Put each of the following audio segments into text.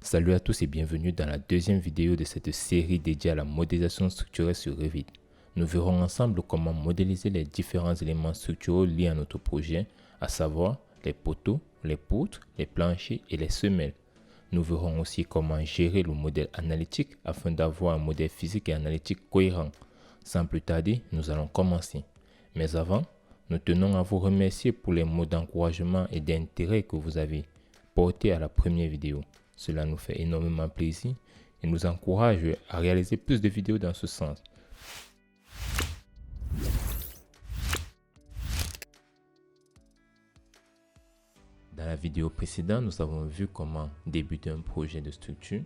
Salut à tous et bienvenue dans la deuxième vidéo de cette série dédiée à la modélisation structurelle sur Revit. Nous verrons ensemble comment modéliser les différents éléments structurels liés à notre projet, à savoir les poteaux, les poutres, les planchers et les semelles. Nous verrons aussi comment gérer le modèle analytique afin d'avoir un modèle physique et analytique cohérent. Sans plus tarder, nous allons commencer. Mais avant, nous tenons à vous remercier pour les mots d'encouragement et d'intérêt que vous avez portés à la première vidéo. Cela nous fait énormément plaisir et nous encourage à réaliser plus de vidéos dans ce sens. Dans la vidéo précédente, nous avons vu comment débuter un projet de structure,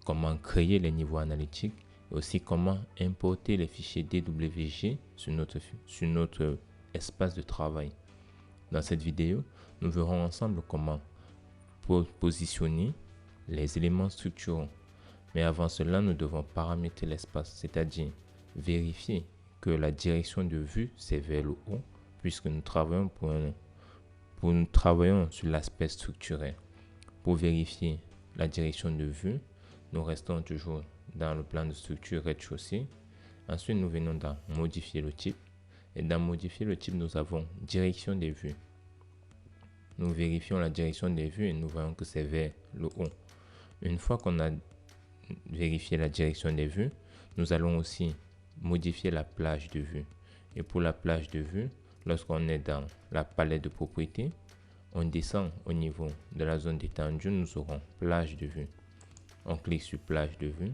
comment créer les niveaux analytiques et aussi comment importer les fichiers DWG sur notre espace de travail. Dans cette vidéo, nous verrons ensemble comment positionner les éléments structurants. Mais avant cela, nous devons paramétrer l'espace, c'est-à-dire vérifier que la direction de vue c'est vers le haut, puisque nous travaillons sur l'aspect structurel. Pour vérifier la direction de vue, nous restons toujours dans le plan de structure rez-de-chaussée. Ensuite, nous venons dans modifier le type. Et dans modifier le type, nous avons direction des vues. Nous vérifions la direction des vues et nous voyons que c'est vers le haut. Une fois qu'on a vérifié la direction des vues, nous allons aussi modifier la plage de vue. Et pour la plage de vue, lorsqu'on est dans la palette de propriétés, on descend au niveau de la zone d'étendue, nous aurons plage de vue. On clique sur plage de vue.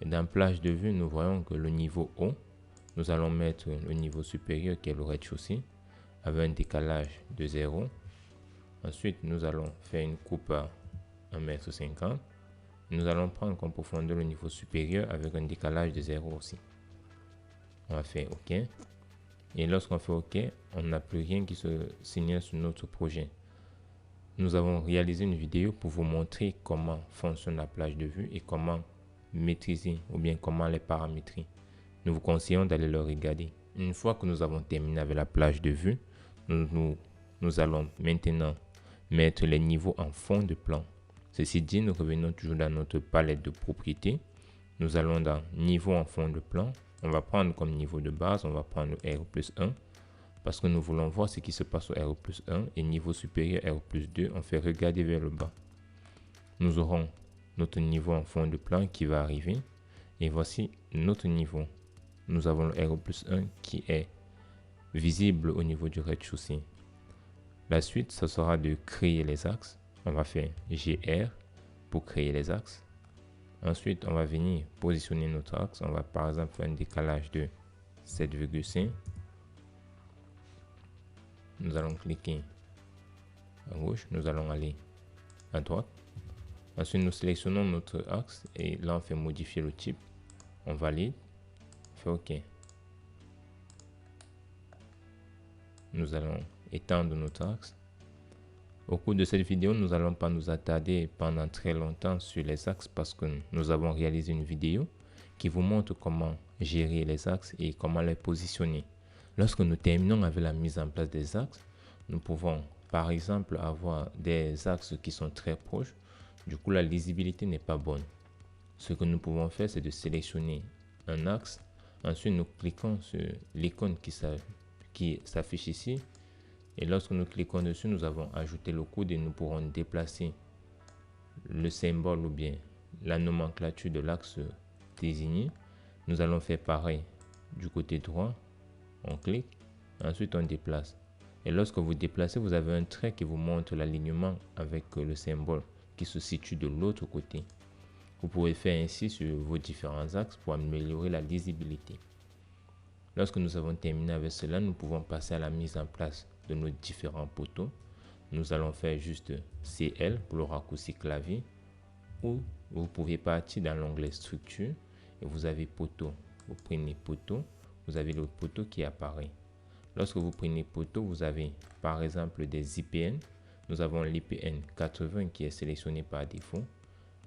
Et dans plage de vue, nous voyons que le niveau haut, nous allons mettre le niveau supérieur qui est le rez-de-chaussée avec un décalage de 0. Ensuite, nous allons faire une coupe à 1,50 m. Nous allons prendre comme profondeur le niveau supérieur avec un décalage de 0 aussi. On va faire OK. Et lorsqu'on fait OK, on n'a plus rien qui se signale sur notre projet. Nous avons réalisé une vidéo pour vous montrer comment fonctionne la plage de vue et comment maîtriser ou bien comment les paramétrer. Nous vous conseillons d'aller le regarder. Une fois que nous avons terminé avec la plage de vue, nous allons maintenant mettre les niveaux en fond de plan. Ceci dit, nous revenons toujours dans notre palette de propriétés. Nous allons dans niveau en fond de plan. On va prendre comme niveau de base, on va prendre le R+1 parce que nous voulons voir ce qui se passe au R+1 et niveau supérieur R+2, on fait regarder vers le bas. Nous aurons notre niveau en fond de plan qui va arriver et voici notre niveau. Nous avons le R+1 qui est visible au niveau du rez-de-chaussée. La suite, ce sera de créer les axes. On va faire GR pour créer les axes. Ensuite, on va venir positionner notre axe. On va par exemple faire un décalage de 7,5. Nous allons cliquer à gauche. Nous allons aller à droite. Ensuite, nous sélectionnons notre axe et là, on fait modifier le type. On valide. On fait OK. Nous allons étendre notre axe. Au cours de cette vidéo, nous n'allons pas nous attarder pendant très longtemps sur les axes parce que nous avons réalisé une vidéo qui vous montre comment gérer les axes et comment les positionner. Lorsque nous terminons avec la mise en place des axes, nous pouvons par exemple avoir des axes qui sont très proches. Du coup, la lisibilité n'est pas bonne. Ce que nous pouvons faire, c'est de sélectionner un axe. Ensuite, nous cliquons sur l'icône qui s'affiche ici. Et lorsque nous cliquons dessus, nous avons ajouté le coude et nous pourrons déplacer le symbole ou bien la nomenclature de l'axe désigné. Nous allons faire pareil du côté droit. On clique, ensuite on déplace. Et lorsque vous déplacez, vous avez un trait qui vous montre l'alignement avec le symbole qui se situe de l'autre côté. Vous pouvez faire ainsi sur vos différents axes pour améliorer la lisibilité. Lorsque nous avons terminé avec cela, nous pouvons passer à la mise en place de nos différents poteaux. Nous allons faire juste CL pour le raccourci clavier ou vous pouvez partir dans l'onglet structure et vous avez poteau. Vous prenez poteau, vous avez le poteau qui apparaît. Lorsque vous prenez poteau, vous avez par exemple des IPN. Nous avons l'IPN 80 qui est sélectionné par défaut.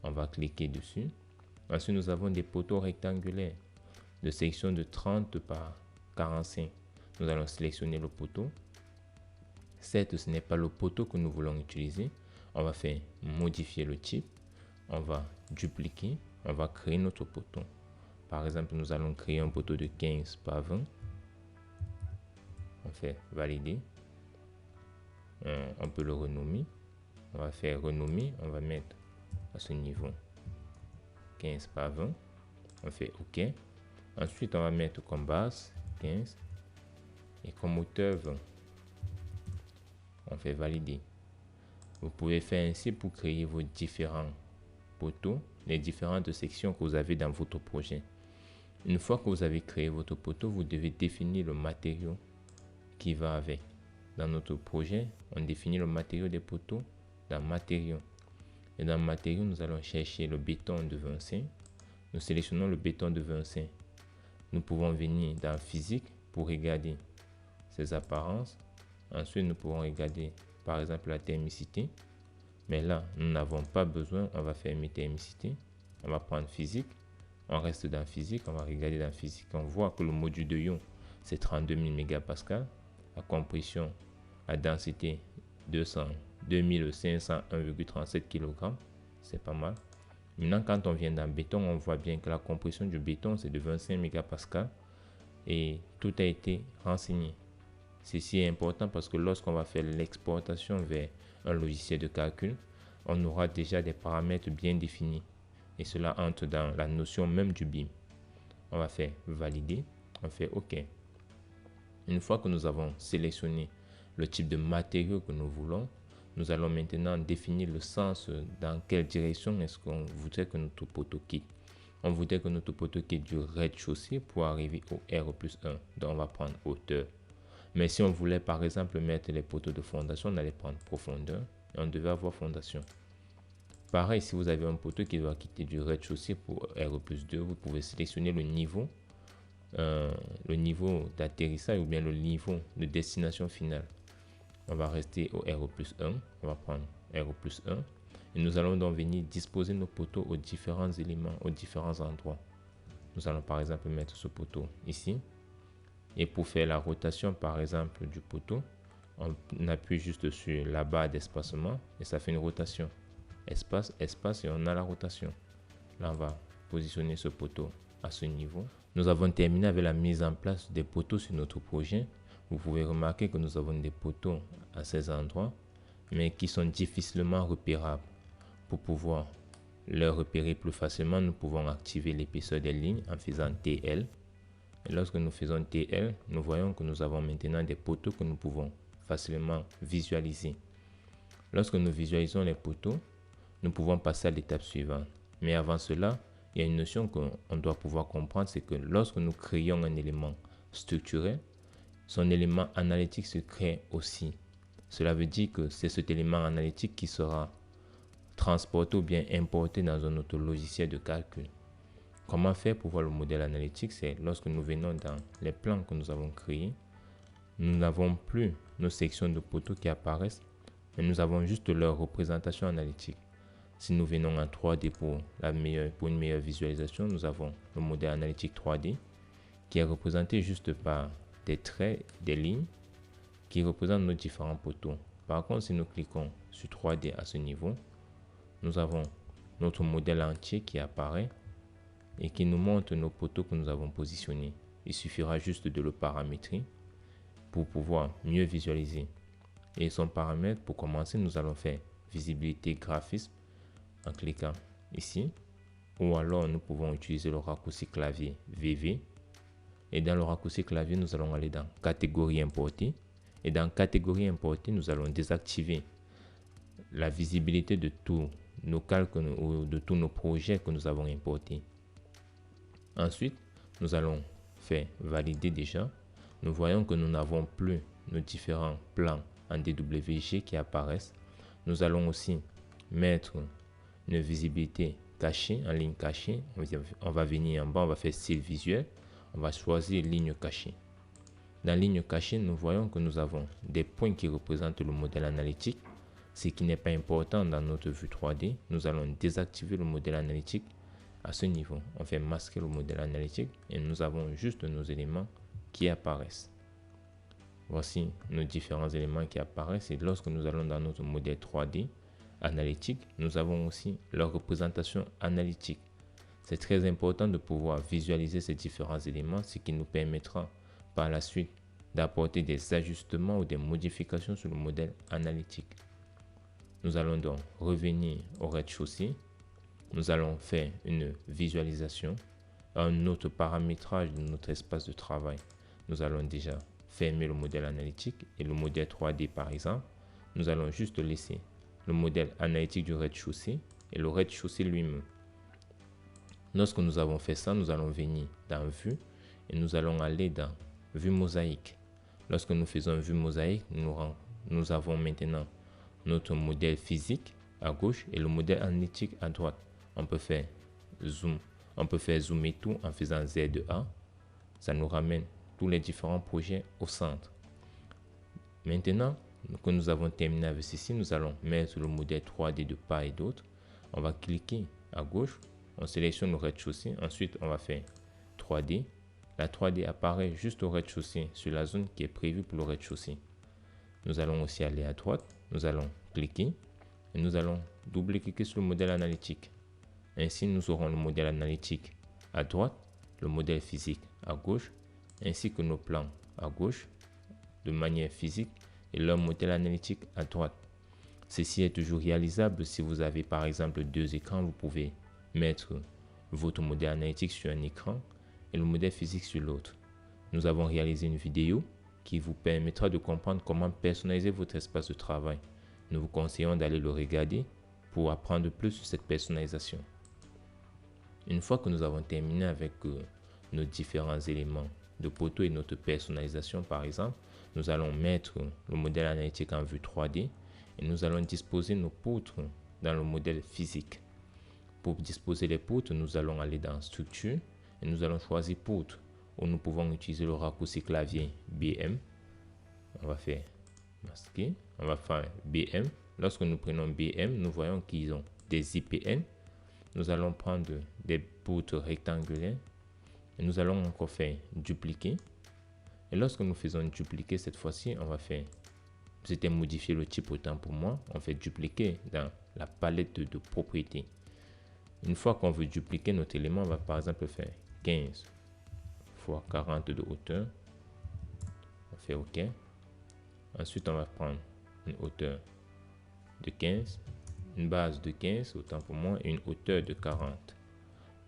On va cliquer dessus. Ensuite, nous avons des poteaux rectangulaires de section de 30 par 45. Nous allons sélectionner le poteau. Certes, ce n'est pas le poteau que nous voulons utiliser. On va faire modifier le type. on va dupliquer, on va créer notre poteau. Par exemple, nous allons créer un poteau de 15 par 20. On fait valider. On peut le renommer. On va faire renommer. On va mettre à ce niveau 15 par 20. On fait OK. Ensuite, on va mettre comme base 15 et comme hauteur 20. On fait valider. Vous pouvez faire ainsi pour créer vos différents poteaux, les différentes sections que vous avez dans votre projet. Une fois que vous avez créé votre poteau, vous devez définir le matériau qui va avec. Dans notre projet, on définit le matériau des poteaux dans matériaux. Et dans matériaux, nous allons chercher le béton de Vinci. Nous sélectionnons le béton de Vinci. Nous pouvons venir dans physique pour regarder ses apparences. Ensuite, nous pourrons regarder par exemple la thermicité. Mais là, nous n'avons pas besoin. On va fermer thermicité. On va prendre physique. On reste dans physique. On va regarder dans physique. On voit que le module de ion, c'est 32 000 mégapascales. La compression, la densité 2501,37 kg. C'est pas mal. Maintenant, quand on vient dans béton, on voit bien que la compression du béton, c'est de 25 mégapascales. Et tout a été renseigné. Ceci est important parce que lorsqu'on va faire l'exportation vers un logiciel de calcul, on aura déjà des paramètres bien définis. Et cela entre dans la notion même du BIM. On va faire valider. On fait OK. Une fois que nous avons sélectionné le type de matériau que nous voulons, nous allons maintenant définir le sens dans quelle direction est-ce qu'on voudrait que notre poteau quitte. On voudrait que notre poteau quitte du rez-de-chaussée pour arriver au R+1. Donc on va prendre hauteur. Mais si on voulait par exemple mettre les poteaux de fondation, on allait prendre profondeur et on devait avoir fondation. Pareil, si vous avez un poteau qui doit quitter du rez-de-chaussée pour R+2, vous pouvez sélectionner le niveau d'atterrissage ou bien le niveau de destination finale. On va rester au R+1, on va prendre R+1 et nous allons donc venir disposer nos poteaux aux différents éléments, aux différents endroits. Nous allons par exemple mettre ce poteau ici. Et pour faire la rotation par exemple du poteau, on appuie juste sur la barre d'espacement et ça fait une rotation. Espace, espace et on a la rotation. Là, on va positionner ce poteau à ce niveau. Nous avons terminé avec la mise en place des poteaux sur notre projet. Vous pouvez remarquer que nous avons des poteaux à ces endroits, mais qui sont difficilement repérables. Pour pouvoir les repérer plus facilement, nous pouvons activer l'épaisseur des lignes en faisant TL. Et lorsque nous faisons TL, nous voyons que nous avons maintenant des poteaux que nous pouvons facilement visualiser. Lorsque nous visualisons les poteaux, nous pouvons passer à l'étape suivante. Mais avant cela, il y a une notion qu'on doit pouvoir comprendre, c'est que lorsque nous créons un élément structurel, son élément analytique se crée aussi. Cela veut dire que c'est cet élément analytique qui sera transporté ou bien importé dans un autre logiciel de calcul. Comment faire pour voir le modèle analytique? C'est lorsque nous venons dans les plans que nous avons créés, nous n'avons plus nos sections de poteaux qui apparaissent, mais nous avons juste leur représentation analytique. Si nous venons en 3D pour une meilleure visualisation, nous avons le modèle analytique 3D qui est représenté juste par des traits, des lignes qui représentent nos différents poteaux. Par contre, si nous cliquons sur 3D à ce niveau, nous avons notre modèle entier qui apparaît et qui nous montre nos poteaux que nous avons positionnés. Il suffira juste de le paramétrer pour pouvoir mieux visualiser. Et son paramètre, pour commencer, nous allons faire visibilité graphisme en cliquant ici. Ou alors, nous pouvons utiliser le raccourci clavier VV. Et dans le raccourci clavier, nous allons aller dans catégorie importée. Et dans catégorie importée, nous allons désactiver la visibilité de tous nos calculs ou de tous nos projets que nous avons importés. Ensuite, nous allons faire valider déjà. Nous voyons que nous n'avons plus nos différents plans en DWG qui apparaissent. Nous allons aussi mettre une visibilité cachée, en ligne cachée. On va venir en bas, on va faire style visuel. On va choisir ligne cachée. Dans ligne cachée, nous voyons que nous avons des points qui représentent le modèle analytique. Ce qui n'est pas important dans notre vue 3D. Nous allons désactiver le modèle analytique à ce niveau. On fait masquer le modèle analytique et nous avons juste nos éléments qui apparaissent. Voici nos différents éléments qui apparaissent et lorsque nous allons dans notre modèle 3D, analytiques, nous avons aussi leur représentation analytique. C'est très important de pouvoir visualiser ces différents éléments, ce qui nous permettra par la suite d'apporter des ajustements ou des modifications sur le modèle analytique. Nous allons donc revenir au rez-de-chaussée. Nous allons faire une visualisation, un autre paramétrage de notre espace de travail. Nous allons déjà fermer le modèle analytique et le modèle 3D par exemple. Nous allons juste laisser le modèle analytique du rez-de-chaussée et le rez-de-chaussée lui-même. Lorsque nous avons fait ça, nous allons venir dans Vue et nous allons aller dans Vue mosaïque. Lorsque nous faisons Vue mosaïque, nous avons maintenant notre modèle physique à gauche et le modèle analytique à droite. On peut faire zoomer tout en faisant Z2A. Ça nous ramène tous les différents projets au centre. Maintenant que nous avons terminé avec ceci, nous allons mettre le modèle 3D de part et d'autre. On va cliquer à gauche, on sélectionne le rez-de-chaussée, ensuite on va faire 3D. La 3D apparaît juste au rez-de-chaussée sur la zone qui est prévue pour le rez-de-chaussée. Nous allons aussi aller à droite, nous allons cliquer et nous allons double-cliquer sur le modèle analytique. Ainsi, nous aurons le modèle analytique à droite, le modèle physique à gauche, ainsi que nos plans à gauche de manière physique et leur modèle analytique à droite. Ceci est toujours réalisable si vous avez par exemple deux écrans, vous pouvez mettre votre modèle analytique sur un écran et le modèle physique sur l'autre. Nous avons réalisé une vidéo qui vous permettra de comprendre comment personnaliser votre espace de travail. Nous vous conseillons d'aller le regarder pour apprendre plus sur cette personnalisation. Une fois que nous avons terminé avec nos différents éléments de poteau et notre personnalisation par exemple, nous allons mettre le modèle analytique en vue 3D et nous allons disposer nos poutres dans le modèle physique. Pour disposer les poutres, nous allons aller dans structure et nous allons choisir poutres où nous pouvons utiliser le raccourci clavier BM. On va faire masquer, on va faire BM. Lorsque nous prenons BM, nous voyons qu'ils ont des IPN. Nous allons prendre des poutres rectangulaires et nous allons encore faire dupliquer. Et lorsque nous faisons dupliquer cette fois-ci, on va faire, c'était modifier le type autant pour moi, on fait dupliquer dans la palette de propriétés. Une fois qu'on veut dupliquer notre élément, on va par exemple faire 15 x 40 de hauteur. On fait OK. Ensuite, on va prendre une hauteur de 15, une base de 15, autant pour moi, et une hauteur de 40.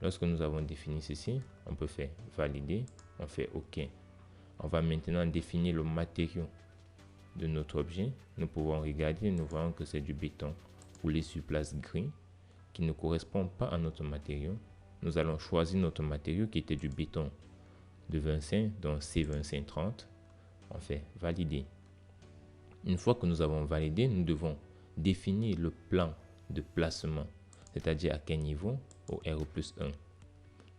Lorsque nous avons défini ceci, on peut faire valider, on fait OK. On va maintenant définir le matériau de notre objet. Nous pouvons regarder, nous voyons que c'est du béton roulé sur place gris qui ne correspond pas à notre matériau. Nous allons choisir notre matériau qui était du béton de 25, donc C2530. On fait valider. Une fois que nous avons validé, nous devons définir le plan de placement, c'est-à-dire à quel niveau au R+1.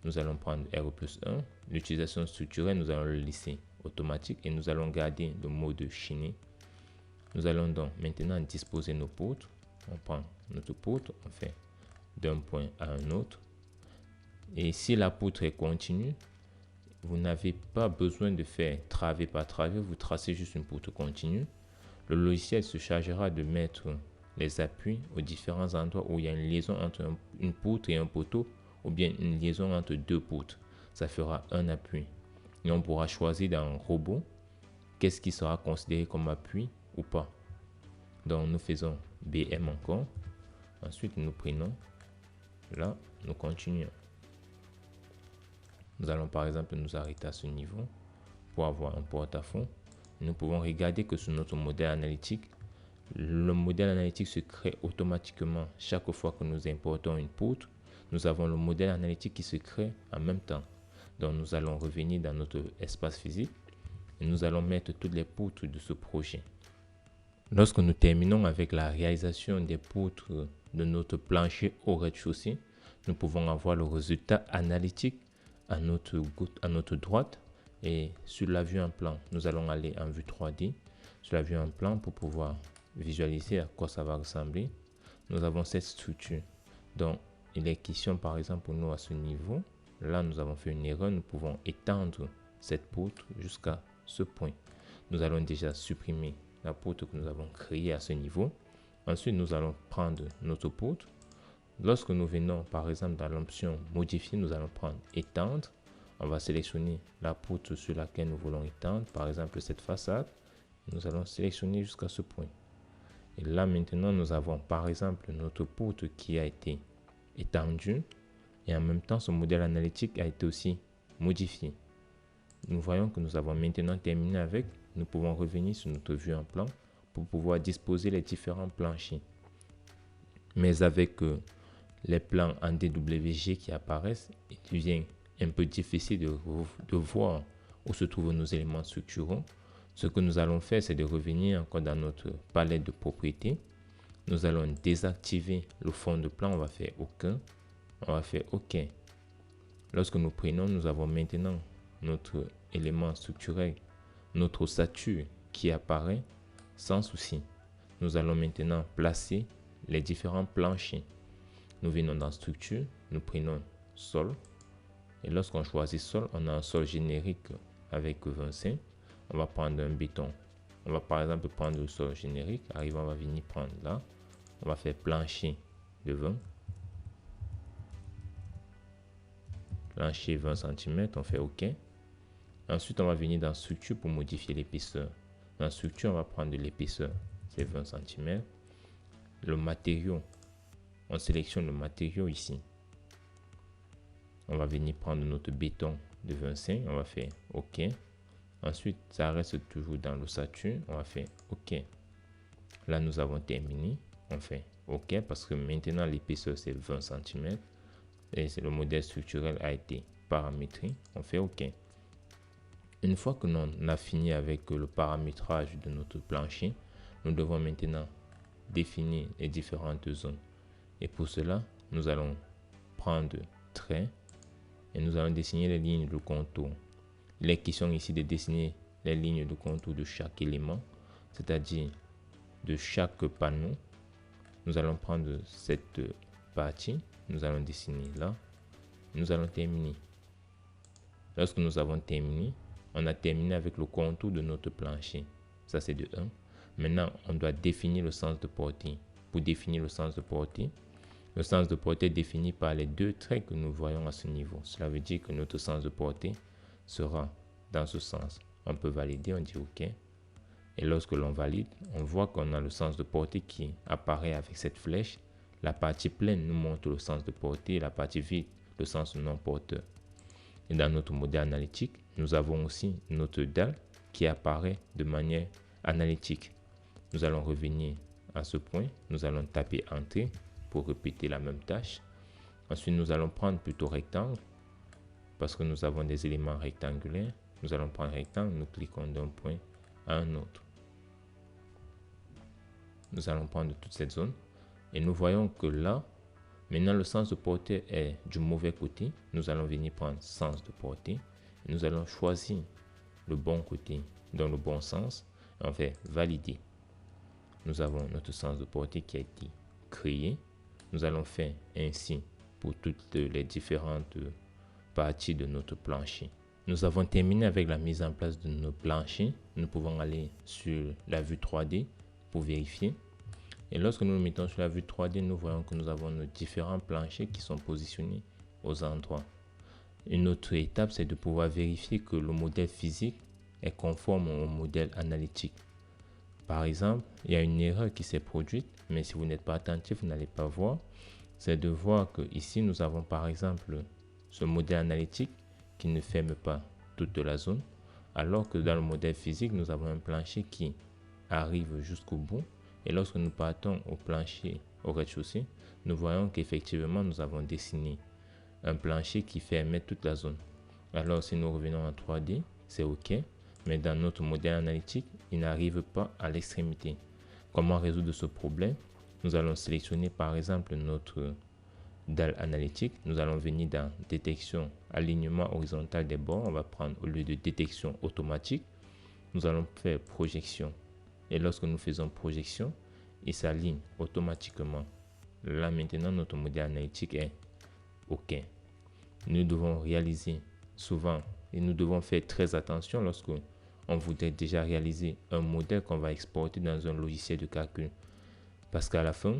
Nous allons prendre R+1. L'utilisation structurelle, nous allons le laisser automatique et nous allons garder le mode chiné. Nous allons donc maintenant disposer nos poutres. On prend notre poutre, on fait d'un point à un autre. Et si la poutre est continue, vous n'avez pas besoin de faire travée par travée, vous tracez juste une poutre continue. Le logiciel se chargera de mettre les appuis aux différents endroits où il y a une liaison entre une poutre et un poteau ou bien une liaison entre deux poutres. Ça fera un appui. Et on pourra choisir dans un robot qu'est-ce qui sera considéré comme appui ou pas. Donc nous faisons BM encore. Ensuite nous prenons. Là, nous continuons. Nous allons par exemple nous arrêter à ce niveau pour avoir un porte-à-faux. Nous pouvons regarder que sur notre modèle analytique, le modèle analytique se crée automatiquement chaque fois que nous importons une poutre. Nous avons le modèle analytique qui se crée en même temps. Donc nous allons revenir dans notre espace physique et nous allons mettre toutes les poutres de ce projet. Lorsque nous terminons avec la réalisation des poutres de notre plancher au rez-de-chaussée, nous pouvons avoir le résultat analytique à notre droite et sur la vue en plan. Nous allons aller en vue 3D sur la vue en plan pour pouvoir visualiser à quoi ça va ressembler. Nous avons cette structure. Donc, il est question par exemple pour nous à ce niveau. Là, nous avons fait une erreur. Nous pouvons étendre cette poutre jusqu'à ce point. Nous allons déjà supprimer la poutre que nous avons créée à ce niveau. Ensuite, nous allons prendre notre poutre. Lorsque nous venons, par exemple, dans l'option modifier, nous allons prendre étendre. On va sélectionner la poutre sur laquelle nous voulons étendre, par exemple cette façade. Nous allons sélectionner jusqu'à ce point. Et là, maintenant, nous avons, par exemple, notre poutre qui a été étendue. Et en même temps, son modèle analytique a été aussi modifié. Nous voyons que nous avons maintenant terminé avec. Nous pouvons revenir sur notre vue en plan pour pouvoir disposer les différents planchers. Mais avec les plans en DWG qui apparaissent, il devient un peu difficile de voir où se trouvent nos éléments structuraux. Ce que nous allons faire, c'est de revenir encore dans notre palette de propriétés. Nous allons désactiver le fond de plan. On va faire aucun. On va faire OK. Lorsque nous prenons, nous avons maintenant notre élément structurel, notre ossature qui apparaît sans souci. Nous allons maintenant placer les différents planchers. Nous venons dans structure, nous prenons sol. Et lorsqu'on choisit sol, on a un sol générique avec 25. On va prendre un béton. On va par exemple prendre le sol générique. Arrivant, on va venir prendre là. On va faire plancher de 20. Plancher 20 cm, on fait OK. Ensuite, on va venir dans structure pour modifier l'épaisseur. Dans structure, on va prendre de l'épaisseur, c'est 20 cm. Le matériau, on sélectionne le matériau ici. On va venir prendre notre béton de 25, on va faire OK. Ensuite, ça reste toujours dans l'ossature, on va faire OK. Là, nous avons terminé, on fait OK parce que maintenant l'épaisseur c'est 20 cm et le modèle structurel a été paramétré, on fait OK. Une fois que l'on a fini avec le paramétrage de notre plancher, nous devons maintenant définir les différentes zones. Et pour cela, nous allons prendre trait et nous allons dessiner les lignes de contour. Il est question ici de dessiner les lignes de contour de chaque élément, c'est-à-dire de chaque panneau. Nous allons prendre cette partie, nous allons dessiner là, nous allons terminer. Lorsque nous avons terminé, on a terminé avec le contour de notre plancher. Ça, c'est de 1. Maintenant, on doit définir le sens de portée. Pour définir le sens de portée est défini par les deux traits que nous voyons à ce niveau. Cela veut dire que notre sens de portée sera dans ce sens. On peut valider, on dit OK. Et lorsque l'on valide, on voit qu'on a le sens de portée qui apparaît avec cette flèche. La partie pleine nous montre le sens de portée, la partie vide, le sens non porteur. Et dans notre modèle analytique, nous avons aussi notre dalle qui apparaît de manière analytique. Nous allons revenir à ce point, nous allons taper Entrée pour répéter la même tâche. Ensuite, nous allons prendre plutôt rectangle parce que nous avons des éléments rectangulaires. Nous allons prendre rectangle, nous cliquons d'un point à un autre. Nous allons prendre toute cette zone et nous voyons que là, maintenant le sens de portée est du mauvais côté. Nous allons venir prendre sens de portée. Nous allons choisir le bon côté dans le bon sens. On fait valider. Nous avons notre sens de portée qui a été créé. Nous allons faire ainsi pour toutes les différentes parties de notre plancher. Nous avons terminé avec la mise en place de nos planchers. Nous pouvons aller sur la vue 3D pour vérifier. Et lorsque nous nous mettons sur la vue 3D, nous voyons que nous avons nos différents planchers qui sont positionnés aux endroits. Une autre étape, c'est de pouvoir vérifier que le modèle physique est conforme au modèle analytique. Par exemple, il y a une erreur qui s'est produite, mais si vous n'êtes pas attentif, vous n'allez pas voir. C'est de voir que ici, nous avons par exemple ce modèle analytique qui ne ferme pas toute la zone, alors que dans le modèle physique, nous avons un plancher qui arrive jusqu'au bout. Et lorsque nous partons au plancher, au rez-de-chaussée, nous voyons qu'effectivement, nous avons dessiné un plancher qui fermait toute la zone. Alors, si nous revenons en 3D, c'est OK. Mais dans notre modèle analytique, il n'arrive pas à l'extrémité. Comment résoudre ce problème? Nous allons sélectionner par exemple notre dalle analytique. Nous allons venir dans détection, alignement horizontal des bords. On va prendre au lieu de détection automatique, nous allons faire projection. Et lorsque nous faisons projection, il s'aligne automatiquement. Là maintenant, notre modèle analytique est OK. Nous devons réaliser souvent et nous devons faire très attention lorsque on voudrait déjà réaliser un modèle qu'on va exporter dans un logiciel de calcul. Parce qu'à la fin,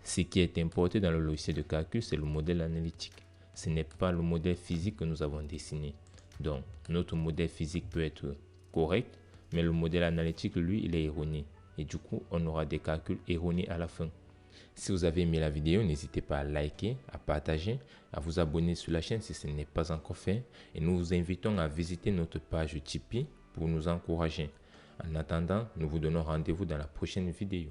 ce qui est importé dans le logiciel de calcul, c'est le modèle analytique. Ce n'est pas le modèle physique que nous avons dessiné. Donc, notre modèle physique peut être correct, mais le modèle analytique, lui, il est erroné. Et du coup, on aura des calculs erronés à la fin. Si vous avez aimé la vidéo, n'hésitez pas à liker, à partager, à vous abonner sur la chaîne si ce n'est pas encore fait. Et nous vous invitons à visiter notre page Tipeee pour nous encourager. En attendant, nous vous donnons rendez-vous dans la prochaine vidéo.